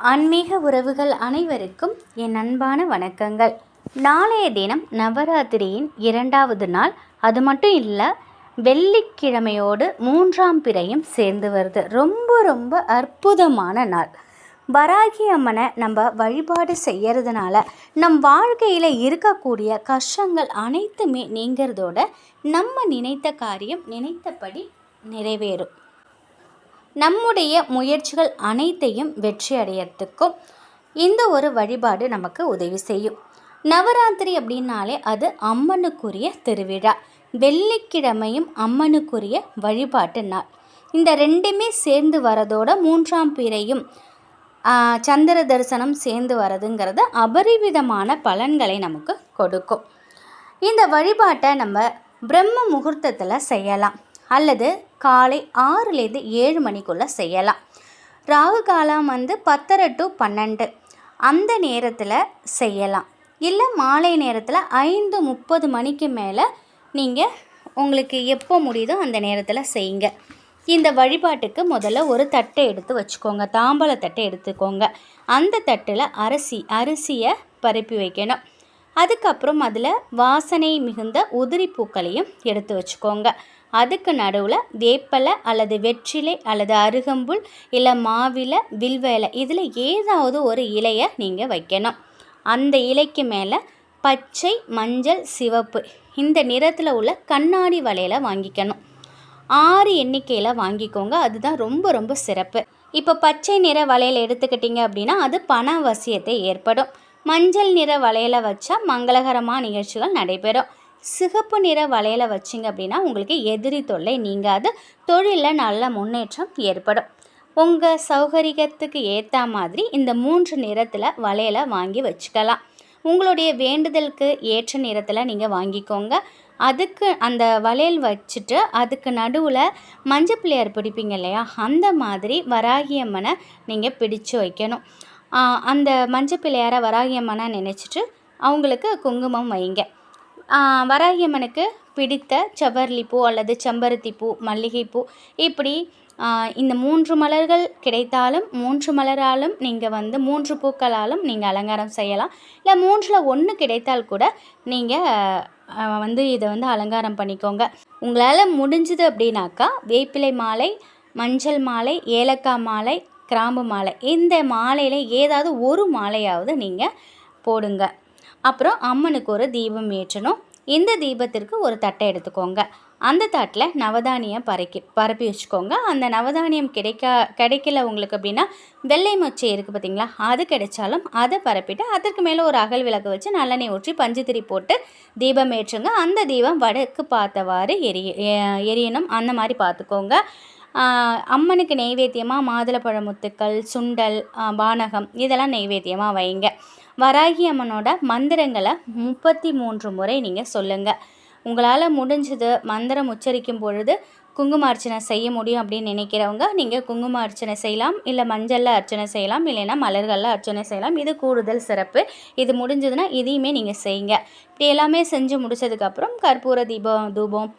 ஆன்மீக உறவுகள் அனைவருக்கும் என் அன்பான வணக்கங்கள். நாளைய தினம் நவராத்திரியின் 2வது நாள். அது மட்டும் இல்லை, வெள்ளிக்கிழமையோடு 3ஆம் பிறையும் சேர்ந்து வருது. ரொம்ப அற்புதமான நாள். வராகி அம்மனை நம்ம வழிபாடு செய்கிறதுனால நம் வாழ்க்கையில் இருக்கக்கூடிய கஷ்டங்கள் அனைத்துமே நீங்கிறதோட நம்ம நினைத்த காரியம் நினைத்தபடி நிறைவேறும். நம்முடைய முயற்சிகள் அனைத்தையும் வெற்றி அடையறதுக்கும் இந்த ஒரு வழிபாடு நமக்கு உதவி செய்யும். நவராத்திரி அப்படின்னாலே அது அம்மனுக்குரிய திருவிழா. வெள்ளிக்கிழமையும் அம்மனுக்குரிய வழிபாட்டு நாள். இந்த ரெண்டுமே சேர்ந்து வரதோட 3ஆம் பிறையும் சந்திர தரிசனம் சேர்ந்து வரதுங்கிறது அபரிவிதமான பலன்களை நமக்கு கொடுக்கும். இந்த வழிபாட்டை நம்ம பிரம்ம முகூர்த்தத்தில் செய்யலாம், அல்லது காலை 6லேருந்து 7 மணிக்குள்ளே செய்யலாம். ராகு காலம் 10:30 to 12 அந்த நேரத்தில் செய்யலாம். இல்லை மாலை நேரத்தில் 5:30 மணிக்கு மேலே நீங்கள் உங்களுக்கு எப்போ முடியுதோ அந்த நேரத்தில் செய்யுங்க. இந்த வழிபாட்டுக்கு முதல்ல ஒரு தட்டை எடுத்து வச்சுக்கோங்க, தாம்பழ தட்டை எடுத்துக்கோங்க. அந்த தட்டில் அரிசியை பரப்பி வைக்கணும். அதுக்கப்புறம் அதில் வாசனை மிகுந்த உதிரி பூக்களையும் எடுத்து வச்சுக்கோங்க. அதுக்கு நடுவில் வேப்பலை அல்லது வெற்றிலை அல்லது அருகம்புல் இல்லை மாவிலை வில்வேலை இதில் ஏதாவது ஒரு இலையை நீங்கள் வைக்கணும். அந்த இலைக்கு மேலே பச்சை மஞ்சள் சிவப்பு இந்த நிறத்தில் உள்ள கண்ணாடி வளையலை வாங்கிக்கணும். 6 எண்ணிக்கையில் வாங்கிக்கோங்க, அதுதான் ரொம்ப சிறப்பு. இப்போ பச்சை நிற வளையல் எடுத்துக்கிட்டிங்க அப்படின்னா அது பண வசியத்தை ஏற்படும். மஞ்சள் நிற வளையலை வச்சா மங்களகரமான நிகழ்ச்சிகள் நடைபெறும். சிகப்பு நிற வளையலை வச்சிங்க அப்படின்னா உங்களுக்கு எதிரி தொல்லை நீங்காது, தொழிலில் நல்ல முன்னேற்றம் ஏற்படும். உங்கள் சௌகரியத்துக்கு ஏற்ற மாதிரி இந்த 3 நிறத்தில் வளையலை வாங்கி வச்சுக்கலாம். உங்களுடைய வேண்டுதலுக்கு ஏற்ற நிறத்தில் நீங்கள் வாங்கிக்கோங்க. அதுக்கு அந்த வளையல் வச்சுட்டு அதுக்கு நடுவில் மஞ்சள் பிள்ளையார் பிடிப்பீங்க இல்லையா, அந்த மாதிரி வராகி அம்மனை நீங்கள் பிடிச்சு வைக்கணும். அந்த மஞ்சள் பிள்ளையாரை வராகி அம்மனை நினச்சிட்டு அவங்களுக்கு குங்குமம் வைங்க. வராகி அம்மனுக்கு பிடித்த செவ்வரளி பூ அல்லது செம்பருத்தி பூ, மல்லிகைப்பூ இப்படி இந்த 3 மலர்கள் கிடைத்தாலும் 3 மலராலும் நீங்கள் 3 பூக்களாலும் நீங்கள் அலங்காரம் செய்யலாம். இல்லை 3ல் 1 கிடைத்தால் கூட நீங்கள் இதை அலங்காரம் பண்ணிக்கோங்க. உங்களால் முடிஞ்சுது அப்படின்னாக்கா வேப்பிலை மாலை, மஞ்சள் மாலை, ஏலக்காய் மாலை, கிராம்பு மாலை இந்த மாலையில் ஏதாவது ஒரு மாலையாவது நீங்கள் போடுங்க. அப்புறம் அம்மனுக்கு ஒரு தீபம் ஏற்றணும். இந்த தீபத்திற்கு ஒரு தட்டை எடுத்துக்கோங்க. அந்த தட்டில் நவதானியம் பரப்பி வச்சுக்கோங்க. அந்த நவதானியம் கிடைக்கல உங்களுக்கு அப்படின்னா வெள்ளை மொச்சை இருக்குது பார்த்தீங்களா, அது கிடைச்சாலும் அதை பரப்பிட்டு அதற்கு மேலே ஒரு அகல் விளக்கு வச்சு நல்லெண்ணெய் ஊற்றி பஞ்சுத்திரி போட்டு தீபம் ஏற்றுங்க. அந்த தீபம் வடக்கு பார்த்தவாறு எரியணும், அந்த மாதிரி பார்த்துக்கோங்க. அம்மனுக்கு நெய்வேத்தியமாக மாதுளப்பழ முத்துக்கள், சுண்டல், பானகம் இதெல்லாம் நெய்வேத்தியமாக வைங்க. வராகி அம்மனோட மந்திரங்களை 33 முறை நீங்கள் சொல்லுங்கள். உங்களால் முடிஞ்சது மந்திரம் உச்சரிக்கும் பொழுது குங்கும அர்ச்சனை செய்ய முடியும் அப்படின்னு நினைக்கிறவங்க நீங்கள் குங்கும அர்ச்சனை செய்யலாம், இல்லை மஞ்சளில் அர்ச்சனை செய்யலாம், இல்லைன்னா மலர்களில் அர்ச்சனை செய்யலாம். இது கூடுதல் சிறப்பு. இது முடிஞ்சதுன்னா இதையுமே நீங்கள் செய்யுங்க. இப்படி எல்லாமே செஞ்சு முடித்ததுக்கப்புறம் கற்பூர தூபம்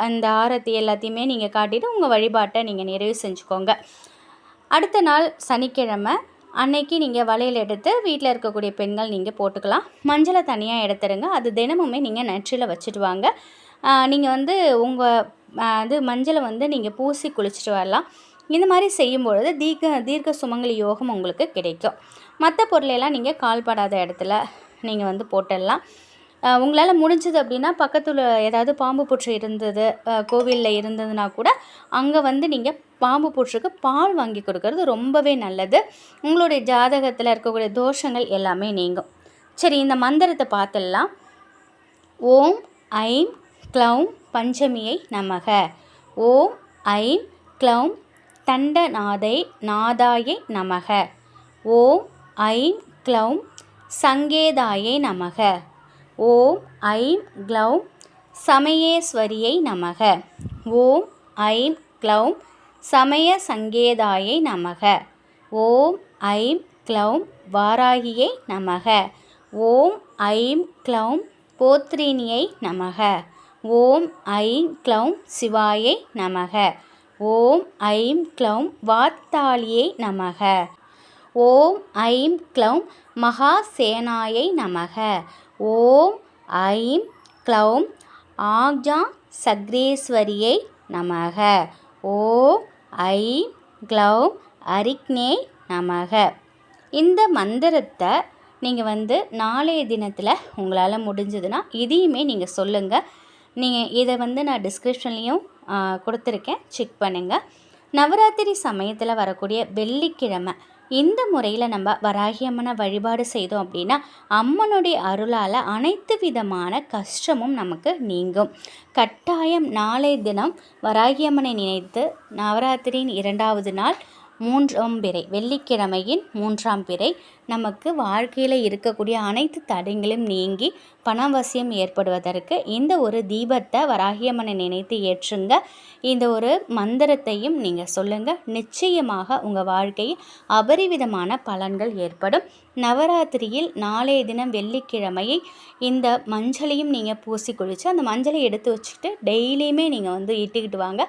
இந்த ஆரத்தி எல்லாத்தையுமே நீங்கள் காட்டிட்டு உங்கள் வழிபாட்டை நீங்கள் நிறைவு செஞ்சுக்கோங்க. அடுத்த நாள் சனிக்கிழமை அன்னைக்கு நீங்கள் வளையல் எடுத்து வீட்டில் இருக்கக்கூடிய பெண்கள் நீங்கள் போட்டுக்கலாம். மஞ்சளை தனியாக எடுத்துருங்க. அது தினமுமே நீங்கள் நெற்றியில் வச்சுட்டு வாங்க. நீங்கள் உங்கள் மஞ்சளை நீங்கள் பூசி குளிச்சுட்டு வரலாம். இந்த மாதிரி செய்யும்பொழுது தீர்க்க சுமங்கலி யோகம் உங்களுக்கு கிடைக்கும். மற்ற பொருளையெல்லாம் நீங்கள் கால்படாத இடத்துல நீங்கள் போட்டுடலாம். உங்களால் முடிஞ்சது அப்படின்னா பக்கத்தில் ஏதாவது பாம்பு புற்று இருந்தது, கோவிலில் இருந்ததுன்னா கூட அங்கே நீங்கள் பாம்பு புற்றுக்கு பால் வாங்கி கொடுக்கறது ரொம்பவே நல்லது. உங்களுடைய ஜாதகத்தில் இருக்கக்கூடிய தோஷங்கள் எல்லாமே நீங்கும். சரி, இந்த மந்திரத்தை பார்த்துடலாம். ஓம் ஐம் க்ளௌம் பஞ்சமியை நமக. ஓம் ஐம் க்ளௌம் நாதாயை நமக. ஓம் ஐம் க்ளௌம் சங்கேதாயை நமக. ஓம் ஐம் க்ளௌம் சமயேஸ்வரியை நமக. ஓம் ஐம் க்ளௌம் சமய சங்கேதாயை நமக. ஓம் ஐம் க்ளௌம் வாராகியை நமக. ஓம் ஐம் க்ளௌம் போத்ரினியை நமக. ஓம் ஐம் க்ளௌம் சிவாயை நமக. ஓம் ஐம் க்ளௌம் வாத்தாளியை நமக. ஓம் ஐம் க்ளௌம் மகாசேனாயை நமக. ஓம் ஐம் க்ளௌம் ஆக்ஞா சக்ரேஸ்வரியை நமக. ஓம் ஐம் க்ளௌம் அரிக்னே நமக. இந்த மந்திரத்தை நீங்கள் நாளைய தினத்தில் உங்களால் முடிஞ்சதுன்னா இதையுமே நீங்கள் சொல்லுங்கள். நீங்கள் இதை நான் டிஸ்கிரிப்ஷன்லேயும் கொடுத்துருக்கேன், செக் பண்ணுங்கள். நவராத்திரி சமயத்தில் வரக்கூடிய வெள்ளிக்கிழமை இந்த முறையில் நம்ம வராகி அம்மனை வழிபாடு செய்தோம் அப்படின்னா அம்மனுடைய அருளால் அனைத்து விதமான கஷ்டமும் நமக்கு நீங்கும். கட்டாயம் நாளை தினம் வராகி அம்மனை நினைத்து நவராத்திரியின் 2வது நாள் 3ஆம் பிறை வெள்ளிக்கிழமையின் 3ஆம் பிறை நமக்கு வாழ்க்கையில் இருக்கக்கூடிய அனைத்து தடைகளும் நீங்கி பணவசியம் ஏற்படுவதற்கு இந்த ஒரு தீபத்தை வராகியம்மனை நினைத்து ஏற்றுங்க. இந்த ஒரு மந்திரத்தையும் நீங்கள் சொல்லுங்கள். நிச்சயமாக உங்கள் வாழ்க்கையில் அபரிவிதமான பலன்கள் ஏற்படும். நவராத்திரியில் நாளைய தினம் வெள்ளிக்கிழமையை இந்த மஞ்சளையும் நீங்கள் பூசி குளித்து அந்த மஞ்சளை எடுத்து வச்சுக்கிட்டு டெய்லியுமே நீங்கள் இட்டுக்கிட்டு வாங்க.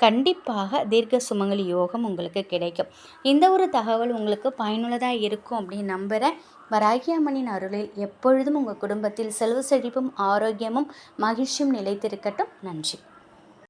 கண்டிப்பாக தீர்க்க சுமங்கலி யோகம் உங்களுக்கு கிடைக்கும். இந்த ஒரு தகவல் உங்களுக்கு பயனுள்ளதாக இருக்கும் அப்படின்னு நம்புகிறேன். வராகி அம்மனின் அருளில் எப்பொழுதும் உங்கள் குடும்பத்தில் செல்வ செழிப்பும் ஆரோக்கியமும் மகிழ்ச்சியும் நிலைத்திருக்கட்டும். நன்றி.